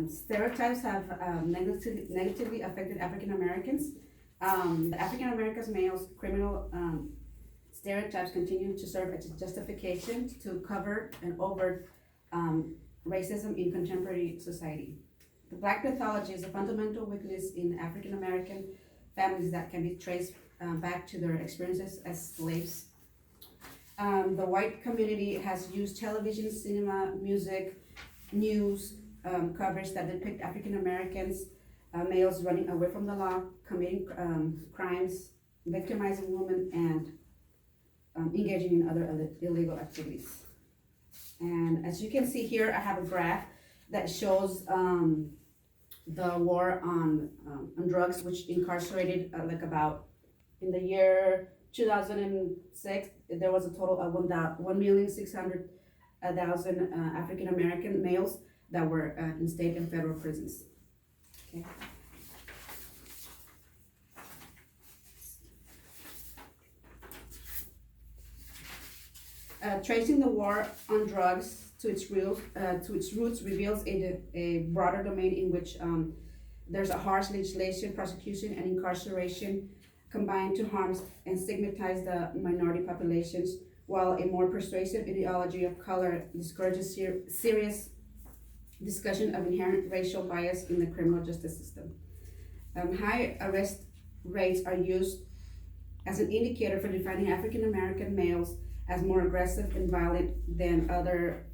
Stereotypes have negatively affected African Americans. The African Americans males criminal stereotypes continue to serve as a justification to cover and overt racism in contemporary society. The Black mythology is a fundamental weakness in African American families that can be traced back to their experiences as slaves. The white community has used television, cinema, music, news coverage that depict African Americans males running away from the law, committing crimes, victimizing women, and engaging in other illegal activities. And as you can see here, I have a graph that shows the war on drugs, which incarcerated like about in the year 2006, there was a total of 1,600,000 African American males that were in state and federal prisons. Okay. Tracing the war on drugs to its roots reveals a broader domain in which there's a harsh legislation, prosecution, and incarceration combined to harm and stigmatize the minority populations, while a more persuasive ideology of color discourages serious discussion of inherent racial bias in the criminal justice system. High arrest rates are used as an indicator for defining African American males as more aggressive and violent than other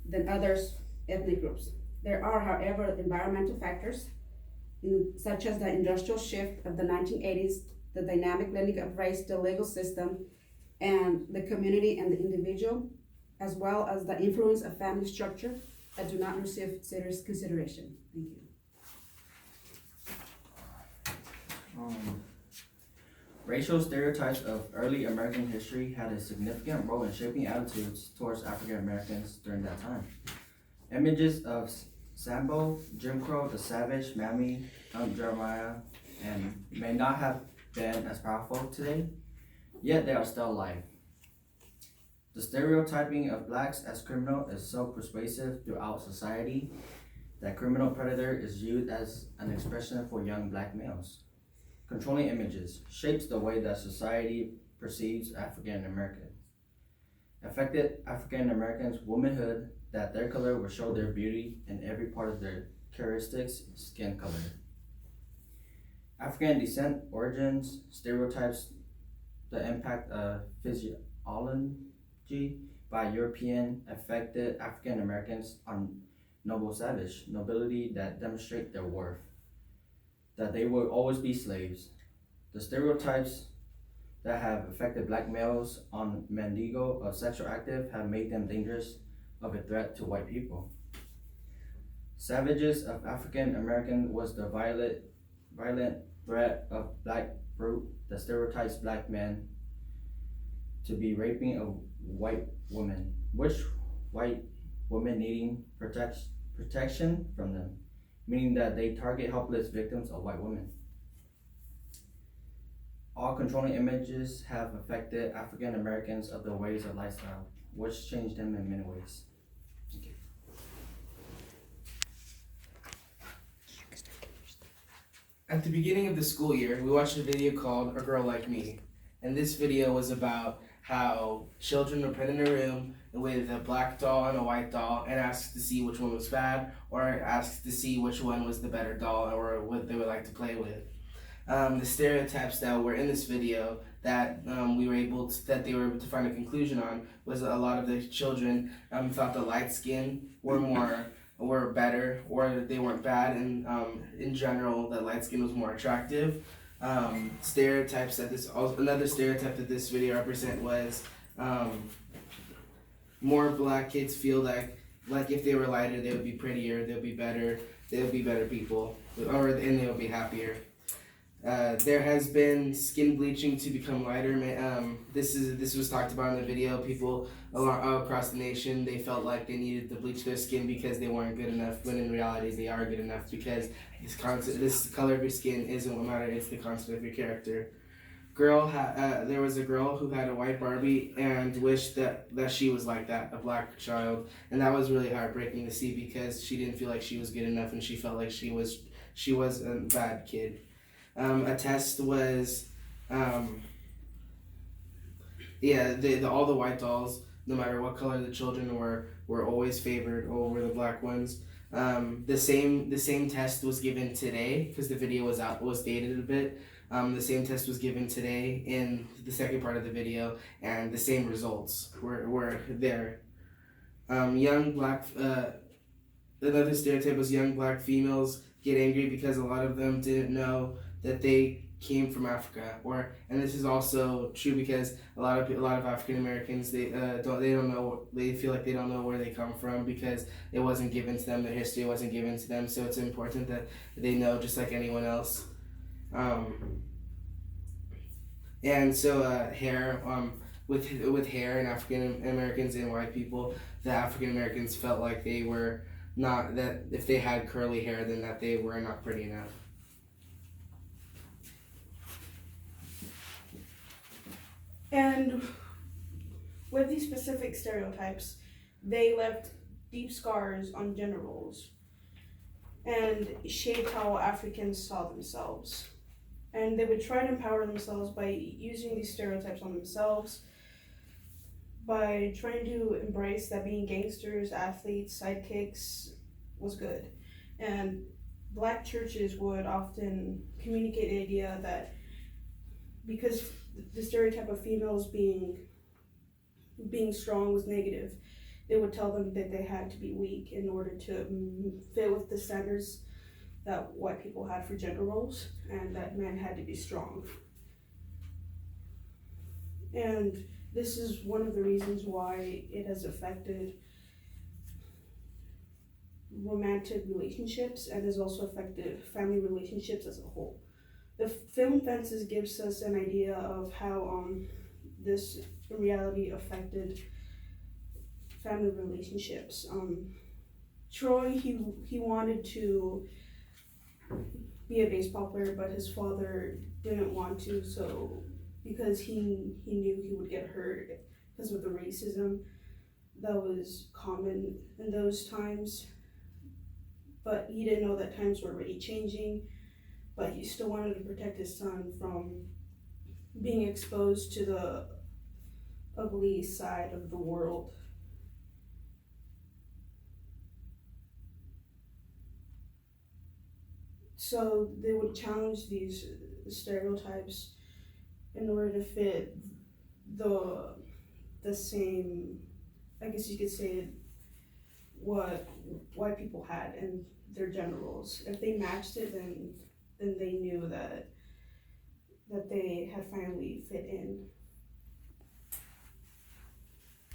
ethnic groups. There are, however, environmental factors such as the industrial shift of the 1980s, the dynamic blending of race, the legal system, and the community and the individual, as well as the influence of family structure that do not receive serious consideration. Thank you. Racial stereotypes of early American history had a significant role in shaping attitudes towards African Americans during that time. Images of Sambo, Jim Crow, the Savage, Mammy, Jeremiah, and may not have been as powerful today, yet they are still alive. The stereotyping of blacks as criminal is so persuasive throughout society that criminal predator is viewed as an expression for young black males. Controlling images shapes the way that society perceives African Americans. Affected African Americans' womanhood that their color will show their beauty in every part of their characteristics, skin color. African descent origins stereotypes the impact of physiology by European affected African Americans on noble savage, nobility that demonstrate their worth, that they will always be slaves. The stereotypes that have affected black males on Mendigo or sexual active have made them dangerous of a threat to white people. Savages of African American was the violent threat of black brute that stereotypes black men to be raping a white woman, which white women needing protection from them, meaning that they target helpless victims of white women. All controlling images have affected African Americans of their ways of lifestyle, which changed them in many ways. Thank you. At the beginning of the school year, we watched a video called A Girl Like Me. And this video was about how children were put in a room with a black doll and a white doll and asked to see which one was bad, or asked to see which one was the better doll or what they would like to play with. The stereotypes that were in this video that they were able to find a conclusion on was a lot of the children thought the light skin were better, or they weren't bad, and in general that light skin was more attractive. Stereotypes that another stereotype that this video represent was more black kids feel like if they were lighter they would be prettier, they would be better people, and they would be happier. There has been skin bleaching to become lighter. This was talked about in the video. People all across the nation, they felt like they needed to bleach their skin because they weren't good enough, when in reality they are good enough, because this color of your skin isn't what matters, it's the concept of your character. there was a girl who had a white Barbie and wished that she was like that, a black child, and that was really heartbreaking to see because she didn't feel like she was good enough and she felt like she was a bad kid. A test was, all the white dolls, no matter what color the children were always favored over the black ones. The same test was given today because the video was dated a bit. The same test was given today in the second part of the video, and the same results were there. Another stereotype was young black females get angry because a lot of them didn't know that they came from Africa, and this is also true because a lot of African Americans they feel like they don't know where they come from because it wasn't given to them, their history wasn't given to them, so it's important that they know just like anyone else. And so hair, with hair and African Americans and white people, the African Americans felt like they were not, that if they had curly hair then that they were not pretty enough. And with these specific stereotypes, they left deep scars on gender roles and shaped how Africans saw themselves. And they would try to empower themselves by using these stereotypes on themselves, by trying to embrace that being gangsters, athletes, sidekicks was good. And black churches would often communicate the idea that because the stereotype of females being strong was negative, they would tell them that they had to be weak in order to fit with the standards that white people had for gender roles, and that men had to be strong. And this is one of the reasons why it has affected romantic relationships and has also affected family relationships as a whole. The film Fences gives us an idea of how this in reality affected family relationships. Troy, he wanted to be a baseball player, but his father didn't want to, so because he knew he would get hurt because of the racism that was common in those times. But he didn't know that times were already changing, but he still wanted to protect his son from being exposed to the ugly side of the world. So they would challenge these stereotypes in order to fit the same, I guess you could say, what white people had in their gender roles. If they matched it, then they knew that they had finally fit in.